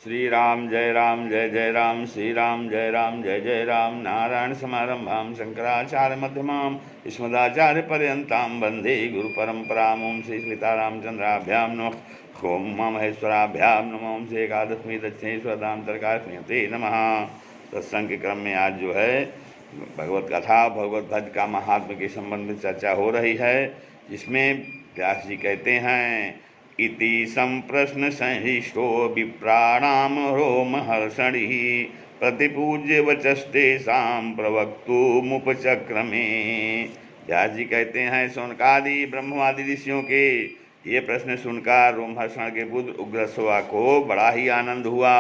राम जय जय राम, श्री राम जय जय राम। नारायण समारंभां शंकराचार्य मध्यमां अस्मदाचार्य पर्यन्तां वन्दे गुरु परंपरां। ओम श्री सीतारामचंद्राभ्यां नमः। ओम उमा महेश्वराभ्यां नमः। ओम श्री एकादशमी दक्षिणेश्वरदामतरकार्य नमः। सत्संग के क्रम में आज जो है भगवत कथा भगवत भज का महात्म के संबंध में चर्चा हो रही है, जिसमें व्यास जी कहते हैं इति संप्रश्न संहिष्टो विप्राणाम रोमहर्षणिः प्रतिपूज्य वचस्तेषां प्रवक्तुमुपचक्रमे। व्यास जी कहते हैं शौनकादि ब्रह्मवादि ऋषियों के ये प्रश्न सुनकर रोमहर्षण के पुत्र उग्रश्रवा को बड़ा ही आनंद हुआ।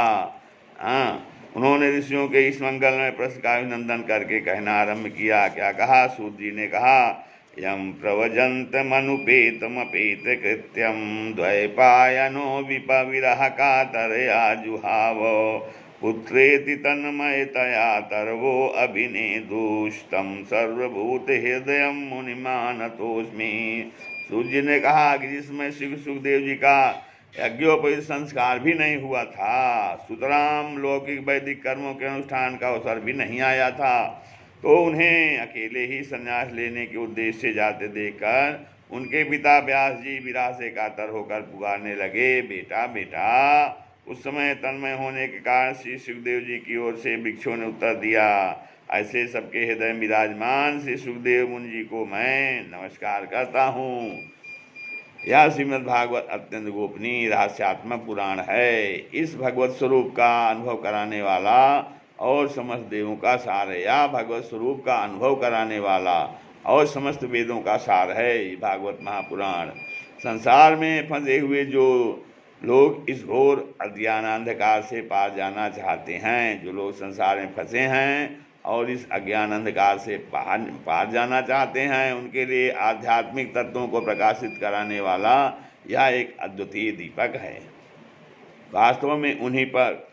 उन्होंने ऋषियों के इस मंगलमय प्रश्न का अभिनंदन करके कहना आरंभ किया। क्या कहा? सूत जी ने कहा यम प्रव्रजन्तमनुपेतमपेत कृत्यं द्वैपायनो विपविरह कातरया जुहाव पुत्रेति तन्मयतया तर्वो अभिनेदुष्टं सर्वभूतहृदयं मुनिमानतोऽस्मि। सूर्य ने कहा कि जिसमें सुखदेव जी का यज्ञोपवीत संस्कार भी नहीं हुआ था, सुतराम लौकिक वैदिक कर्मों के अनुष्ठान का अवसर भी नहीं आया था, तो उन्हें अकेले ही संन्यास लेने के उद्देश्य से जाते देखकर उनके पिता व्यास जी विरह से कातर होकर पुकारने लगे, बेटा बेटा। उस समय तन्मय होने के कारण श्री सुखदेव जी की ओर से वृक्षों ने उत्तर दिया, ऐसे सबके हृदय में विराजमान श्री सुखदेव मुनि जी को मैं नमस्कार करता हूँ। यह श्रीमद् भागवत अत्यंत गोपनीय रहस्यात्मक पुराण है। इस भगवत स्वरूप का अनुभव कराने वाला और समस्त देवों का सार है। यह भगवत स्वरूप का अनुभव कराने वाला और समस्त वेदों का सार है भागवत महापुराण। संसार में फंसे हुए जो लोग इस घोर अज्ञानांधकार से पार जाना चाहते हैं, जो लोग संसार में फंसे हैं और इस अज्ञान अंधकार से पार जाना चाहते हैं, उनके लिए आध्यात्मिक तत्वों को प्रकाशित कराने वाला यह एक अद्वितीय दीपक है। वास्तव में उन्हीं पर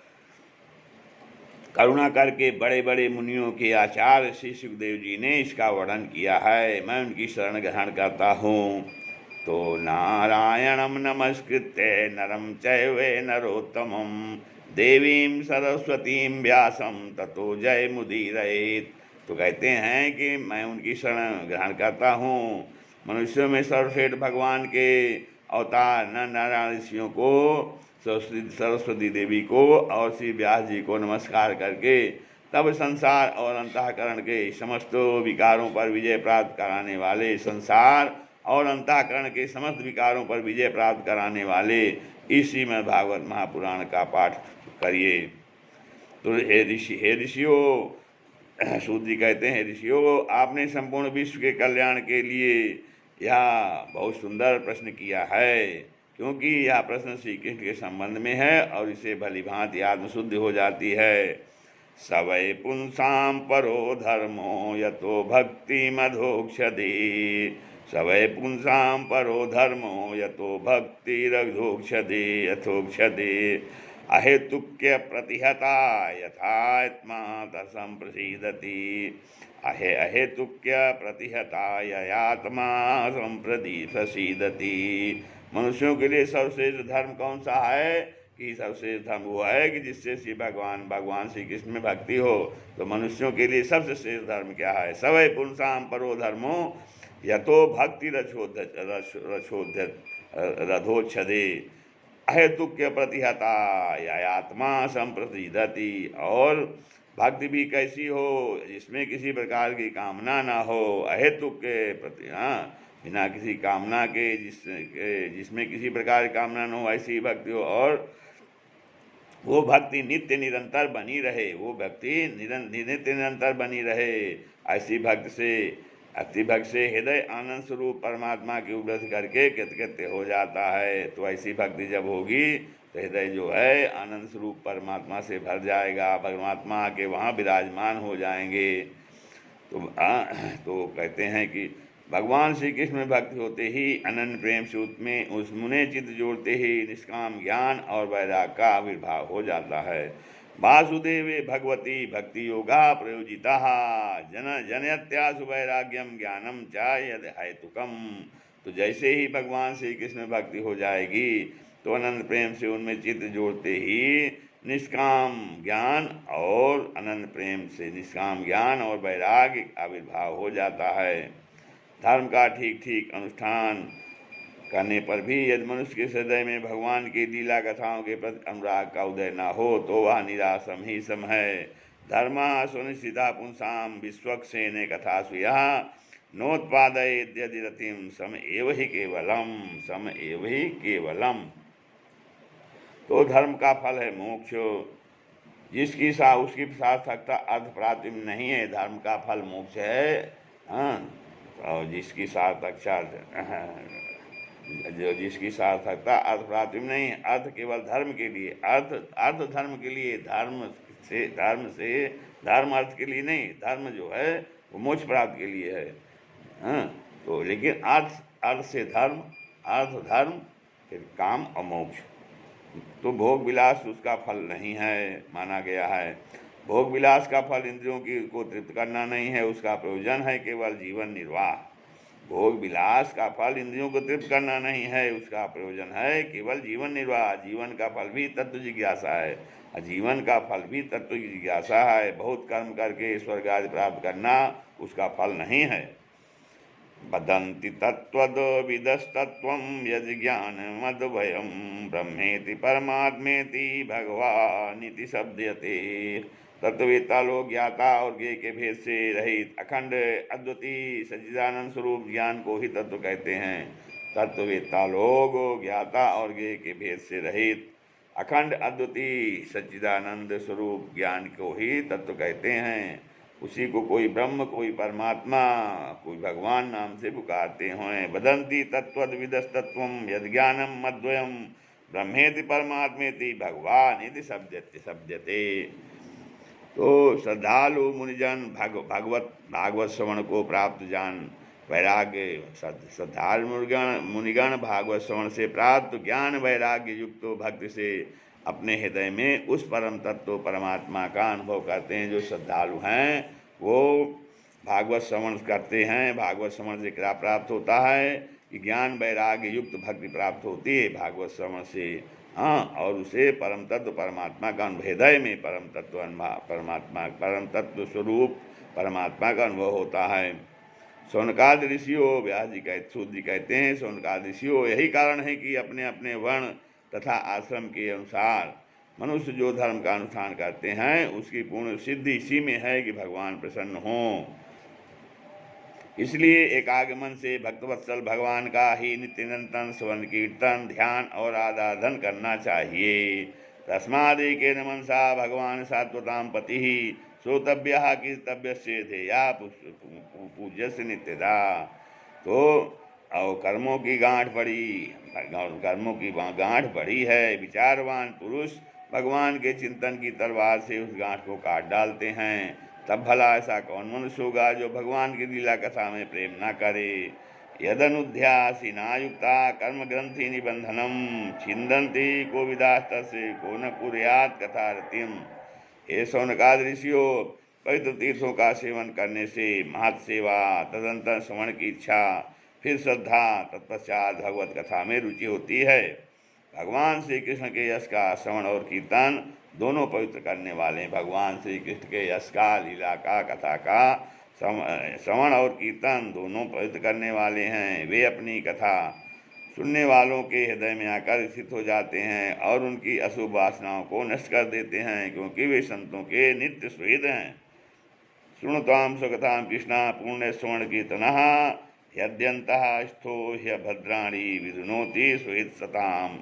करुणा करके बड़े बड़े मुनियों के आचार्य श्री सुखदेव जी ने इसका वर्णन किया है। मैं उनकी शरण ग्रहण करता हूँ। तो नारायणं नमस्कृत्य नरं चैव नरोत्तमं देवीं सरस्वतीं व्यासं ततो जय मुदीरयेत्। तो कहते हैं कि मैं उनकी शरण ग्रहण करता हूँ। मनुष्यों में सर्वश्रेष्ठ भगवान के अवतार नारायण ऋषियों को, सरस्वती देवी को और श्री व्यास जी को नमस्कार करके तब संसार और अंतःकरण के समस्त विकारों पर विजय प्राप्त कराने वाले, संसार और अंतःकरण के समस्त विकारों पर विजय प्राप्त कराने वाले इस श्रीमद् भागवत महापुराण का पाठ करिए। तो हे ऋषियों, सूत जी कहते हैं ऋषियों, आपने संपूर्ण विश्व के कल्याण के लिए यह बहुत सुंदर प्रश्न किया है, क्योंकि यह प्रश्न श्री कृष्ण के संबंध में है और इसे भली भांति आत्मशुद्धि हो जाती है। सवै पुंसां परो धर्मो यतो भक्ति मधोक्षदे, सवै पुंसां परो धर्मो यतो भक्ति रघोक्षदे यथोक्षदे अहेतुक्य प्रतिहता यथात्मा तसं प्रसीदति, अहेतुक्य प्रतिहता ययात्मा संप्रति प्रसीदति। मनुष्यों के लिए सर्वश्रेष्ठ धर्म कौन सा है? कि सर्वश्रेष्ठ धर्म वो है कि जिससे श्री भगवान श्री कृष्ण में भक्ति हो। तो मनुष्यों के लिए सबसे श्रेष्ठ धर्म क्या है? सवै पुंसां परो धर्मो यतो भक्ति रथोच्छदे अहेतुक्य प्रतिहता यात्मा संप्रतिदति। और भक्ति भी कैसी हो? जिसमें किसी प्रकार की कामना ना हो, अहेतुक के प्रति, बिना किसी कामना के, जिसमें किसी प्रकार की कामना न हो, ऐसी भक्ति हो। और वो भक्ति नित्य निरंतर बनी रहे, वो भक्ति नित्य निरंतर बनी रहे। ऐसी भक्ति से, अति भक्ति से हृदय आनंद स्वरूप परमात्मा की उपलब्धि करके कृतकृत्य हो जाता है। तो ऐसी भक्ति जब होगी तो हृदय जो है आनंद स्वरूप परमात्मा से भर जाएगा, परमात्मा के वहाँ विराजमान हो जाएंगे। तो कहते हैं कि भगवान श्री कृष्ण में भक्ति होते ही अनन्य प्रेम सूत में उस मुने चित्त जोड़ते ही निष्काम ज्ञान और वैराग का आविर्भाव हो जाता है। वासुदेवे भगवती भक्ति योगा प्रयोजिता जनयत्यासु वैराग्यम ज्ञानम च यद हेतुकम। तो जैसे ही भगवान श्री कृष्ण में भक्ति हो जाएगी तो अनंत प्रेम से उनमें चित्त जोड़ते ही निष्काम ज्ञान और अनंत प्रेम से निष्काम ज्ञान और वैराग्य आविर्भाव हो जाता है। धर्म का ठीक ठीक अनुष्ठान करने पर भी यदि मनुष्य के हृदय में भगवान की लीला कथाओं के प्रति अनुराग का उदय न हो तो वह निरासम ही सम है। धर्मा सुनिश्चिता पुंसाम विश्वक्सेने कथा सुया नोत्पादयेत् यदि रतिम सम एव ही केवलम, सम एव ही केवलम। तो धर्म का फल है मोक्ष, जिसकी उसकी सार्थकता अर्थ प्राप्ति नहीं है। धर्म का फल मोक्ष है, और जिसकी सार्थकता जिसकी सार्थकता अर्थ प्राप्ति नहीं है। अर्थ केवल धर्म के लिए, अर्थ धर्म के लिए, धर्म अर्थ के लिए नहीं। धर्म जो है वो मोक्ष प्राप्ति के लिए है। तो लेकिन अर्थ से धर्म, अर्थ धर्म, फिर काम और मोक्ष। तो भोग विलास उसका फल नहीं है माना गया है। भोग विलास का फल इंद्रियों को तृप्त करना नहीं है, उसका प्रयोजन है केवल जीवन निर्वाह। भोग विलास का फल इंद्रियों को तृप्त करना नहीं है, उसका प्रयोजन है केवल जीवन निर्वाह। जीवन का फल भी तत्व जिज्ञासा है, जीवन का फल भी तत्व जिज्ञासा है। बहुत कर्म करके स्वर्ग आदि प्राप्त करना उसका फल नहीं है। वदन्ति तत्त्वविदस्तत्त्वं यज्ज्ञानमद्वयं ब्रह्मेति परमात्मेति भगवानिति शब्दयते। तत्ववेत्ता लोग ज्ञाता और ज्ञेय के भेद से रहित अखंड अद्वितीय सच्चिदानंद स्वरूप ज्ञान को ही तत्व कहते हैं। तत्ववेत्ता लोग ज्ञाता और ज्ञेय के भेद से रहित अखंड अद्वितीय सच्चिदानंद स्वरूप ज्ञान को ही तत्व कहते हैं। उसी को कोई ब्रह्म, कोई परमात्मा, कोई भगवान नाम से पुकारते हैं। वदन्ति तत्त्वविदस्तत्त्वं यद्ज्ञानम मद्वयम ब्रह्मेति परमात्मेति भगवानिति शब्दते। तो श्रद्धालु मुनिजन भागवत श्रवण को प्राप्त जान वैराग्य, श्रद्धालु मुनिगण भागवत श्रवण से प्राप्त ज्ञान वैराग्य युक्त भक्ति से अपने हृदय में उस परम तत्व परमात्मा का अनुभव करते हैं। जो श्रद्धालु हैं वो भागवत श्रवण करते हैं। भागवत श्रवण से क्या प्राप्त होता है कि ज्ञान वैराग्य युक्त भक्ति प्राप्त होती है भागवत श्रवण से। और उसे परम तत्व परमात्मा का हृदय में परम तत्व स्वरूप परमात्मा का अनुभव होता है। शौनकाद ऋषियों, व्यास जी सूत जी कहते हैं, शौनकाद ऋषियों, यही कारण है कि अपने अपने वर्ण तथा आश्रम के अनुसार मनुष्य जो धर्म का अनुष्ठान करते हैं उसकी पूर्ण सिद्धि इसी में है कि भगवान प्रसन्न हों। इसलिए एकागमन से भक्तवत्सल भगवान का ही नित्य निरंतर स्मरण कीर्तन ध्यान और आराधन करना चाहिए। तस्मादेकेन मनसा भगवान सात्वतां पति श्रोतव्यः कीर्तव्यस्य ध्येया पूज्यस्य नित्यदा। तो और कर्मों की गांठ पड़ी है। विचारवान पुरुष भगवान के चिंतन की तलवार से उस गांठ को काट डालते हैं। तब भला ऐसा कौन मनुष्य होगा जो भगवान की लीला कथा में प्रेम न करे। यदनुध्यासीना युक्ता कर्म ग्रंथि निबंधनम छिंदन्ति को विदास्तस्य को न कुर्यात् कथा रतिम। हे शौनकाद ऋषियों, पवित्र तीर्थों का सेवन करने से महत् सेवा, तदंतर श्रवण की इच्छा, फिर श्रद्धा, तत्पश्चात भगवत कथा में रुचि होती है। भगवान श्री कृष्ण के यश का श्रवण और कीर्तन दोनों पवित्र करने वाले। भगवान श्री कृष्ण के यश का, लीला का, कथा का श्रवण और कीर्तन दोनों पवित्र करने वाले हैं। वे अपनी कथा सुनने वालों के हृदय में आकर स्थित हो जाते हैं और उनकी अशुभ वासनाओं को नष्ट कर देते हैं, क्योंकि वे संतों के नित्य सुहृद हैं। शृणुतां स्वकथां कृष्णा पुण्य श्रवण कीर्तनः यद्यन्तः स्थो ह्यभद्राणि विधुनोति सुहृद सताम।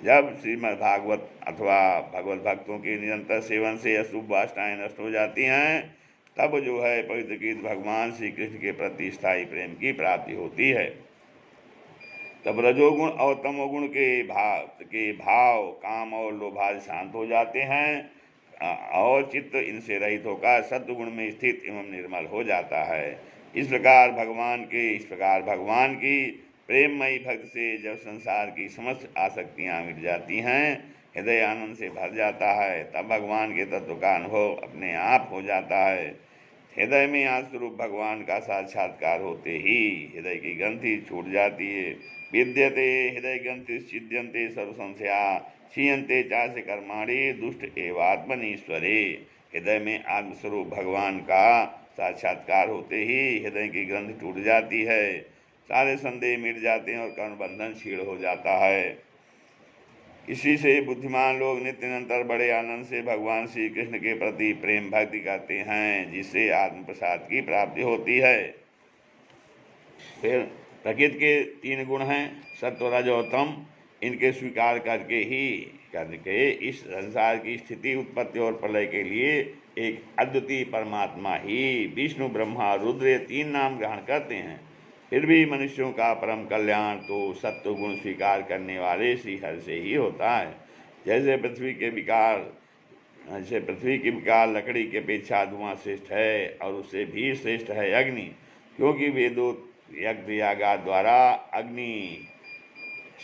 जब श्रीमद् भागवत अथवा भगवत भक्तों के निरंतर सेवन से अशुभ वासनाएं नष्ट हो जाती हैं, तब जो है पवित्र कीर्त भगवान श्री कृष्ण के प्रति स्थायी प्रेम की प्राप्ति होती है। तब रजोगुण और तमोगुण के भाव काम और लोभादि शांत हो जाते हैं और चित्त इनसे रहित होकर सत्वगुण में स्थित एवं निर्मल हो जाता है। इस प्रकार भगवान की प्रेममयी भक्ति से जब संसार की समस्त आसक्तियाँ मिट जाती हैं, हृदय आनंद से भर जाता है, तब भगवान के तत्व का अनुभव अपने आप हो जाता है। हृदय में आत्मस्वरूप भगवान का साक्षात्कार होते ही हृदय की ग्रंथि छूट जाती है विद्यते हृदय ग्रंथिश्चिद्यन्ते सर्वसंशया क्षीयन्ते चास्य कर्माणि दुष्ट एवात्मनीश्वरे। हृदय में आत्मस्वरूप भगवान का साक्षात्कार होते ही हृदय की ग्रंथ टूट जाती है, सारे संदेह मिट जाते हैं और कर्म बंधन क्षीण हो जाता है। इसी से बुद्धिमान लोग नित्य निरंतर बड़े आनंद से भगवान श्री कृष्ण के प्रति प्रेम भक्ति करते हैं, जिससे आत्म प्रसाद की प्राप्ति होती है। फिर प्रकृति के 3 गुण हैं, सत्व रज और तम। इनके स्वीकार करके इस संसार की स्थिति, उत्पत्ति और प्रलय के लिए एक अद्वितीय परमात्मा ही विष्णु ब्रह्मा रुद्र 3 नाम ग्रहण करते हैं। फिर भी मनुष्यों का परम कल्याण तो सत्व गुण स्वीकार करने वाले श्री हरि से ही होता है। जैसे पृथ्वी की विकार लकड़ी की अपेक्षा धुआं श्रेष्ठ है और उससे भी श्रेष्ठ है अग्नि, क्योंकि वेदों यज्ञ यागाद द्वारा अग्नि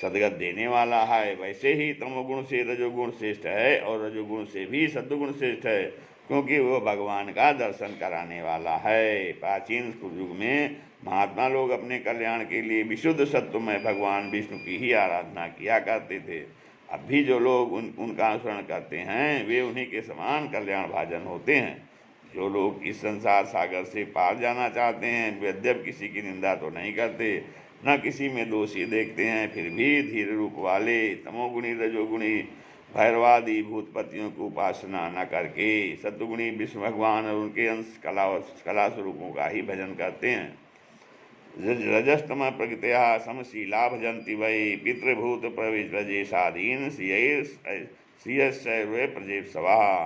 सदगत देने वाला है। वैसे ही तमोगुण से रजोगुण श्रेष्ठ है और रजोगुण से भी सत्वगुण श्रेष्ठ है, क्योंकि वह भगवान का दर्शन कराने वाला है। प्राचीन युग में महात्मा लोग अपने कल्याण के लिए विशुद्ध सत्वमय भगवान विष्णु की ही आराधना किया करते थे। अब भी जो लोग उनका अनुसरण करते हैं वे उन्हीं के समान कल्याण भाजन होते हैं। जो लोग इस संसार सागर से पार जाना चाहते हैं वे यद्यप किसी की निंदा तो नहीं करते, न किसी में दोषी देखते हैं, फिर भी धीर रूप वाले तमोगुणी रजोगुणी भैरवादी भूतपतियों की उपासना न करके सत्वगुणी विष्णु भगवान और उनके अंश कला स्वरूपों का ही भजन करते हैं। रजस्तम प्रकृत्या समशीला भजंती वै पितृभूत प्रविजसाधीन श्रियशैर्वे प्रजेप सभा।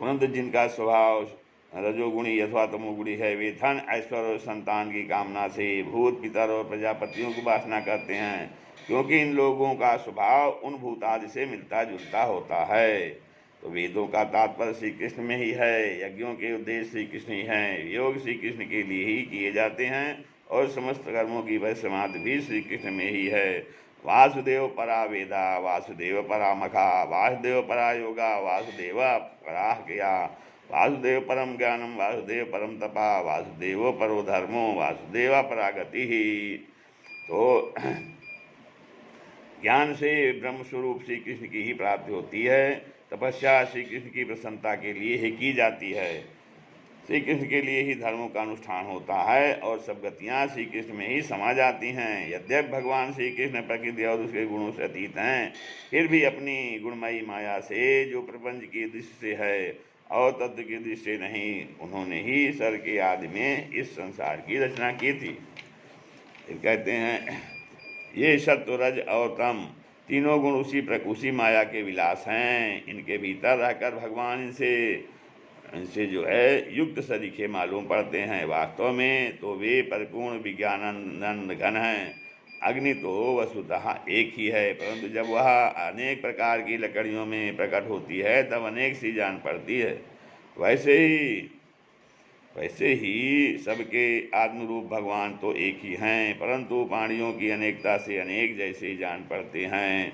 परंतु जिनका स्वभाव रजोगुणी अथवा तमोगुणी है वे धन ऐश्वर्य और संतान की कामना से भूत पितर और प्रजापतियों की उपासना करते हैं, क्योंकि इन लोगों का स्वभाव उन भूतादि से मिलता जुलता होता है। तो वेदों का तात्पर्य श्री कृष्ण में ही है, यज्ञों के उद्देश्य श्री कृष्ण ही हैं, योग श्री कृष्ण के लिए ही किए जाते हैं और समस्त कर्मों की वह समाधि भी श्री कृष्ण में ही है। वासुदेव परा वेदा वासुदेव परा मखा वासुदेव परा योगा वासुदेव परा क्रिया वासुदेव परम ज्ञानम वासुदेव परम तपा वासुदेव परो धर्मो वासुदेव परागति ही। तो ज्ञान से ब्रह्म स्वरूप श्री कृष्ण की ही प्राप्ति होती है। तपस्या श्री कृष्ण की प्रसन्नता के लिए ही की जाती है। श्री कृष्ण के लिए ही धर्मों का अनुष्ठान होता है और सब गतियाँ श्री कृष्ण में ही समा जाती हैं। यद्यप भगवान श्री कृष्ण प्रकृति और उसके गुणों से अतीत हैं, फिर भी अपनी गुणमयी माया से जो प्रपंच की दृष्टि से है और तत्व की दृष्टि से नहीं, उन्होंने ही सर के आदि में इस संसार की रचना की थी। फिर कहते हैं ये सत्व रज और तम तीनों गुण उसी माया के विलास हैं। इनके भीतर रहकर भगवान इनसे जो है युक्त सरीखे मालूम पड़ते हैं। वास्तव में तो वे परिपूर्ण विज्ञानानंद घन हैं। अग्नि तो वस्तुतः एक ही है, परंतु जब वह अनेक प्रकार की लकड़ियों में प्रकट होती है तब अनेक सी जान पड़ती है। वैसे ही सबके आत्मरूप भगवान तो एक ही हैं, परंतु प्राणियों की अनेकता से अनेक जैसे जान पड़ते हैं।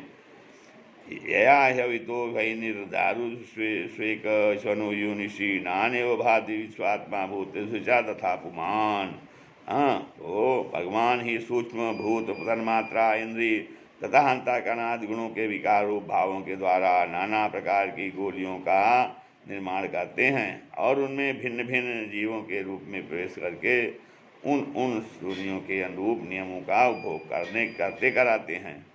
यया हवितो भई निर्दारु स्वेक स्वनु युनिषि नान्यव भाति विश्वात्मा भूतेषु च तथा पुमान। तो भगवान ही सूक्ष्म भूत तन्मात्रा इंद्रिय तथा अंतःकरणादि गुणों के विकार रूप भावों के द्वारा नाना प्रकार की गोलियों का निर्माण करते हैं और उनमें भिन्न भिन्न जीवों के रूप में प्रवेश करके उन सूर्यों के अनुरूप नियमों का उपभोग करते कराते हैं।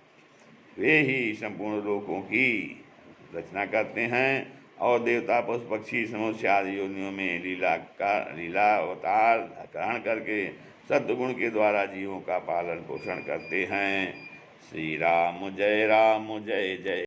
वे ही संपूर्ण लोकों की रचना करते हैं और देवता पशु पक्षी समूह आदि योनियों में लीला अवतार ग्रहण करके सद्गुण के द्वारा जीवों का पालन पोषण करते हैं। श्री राम जय जय।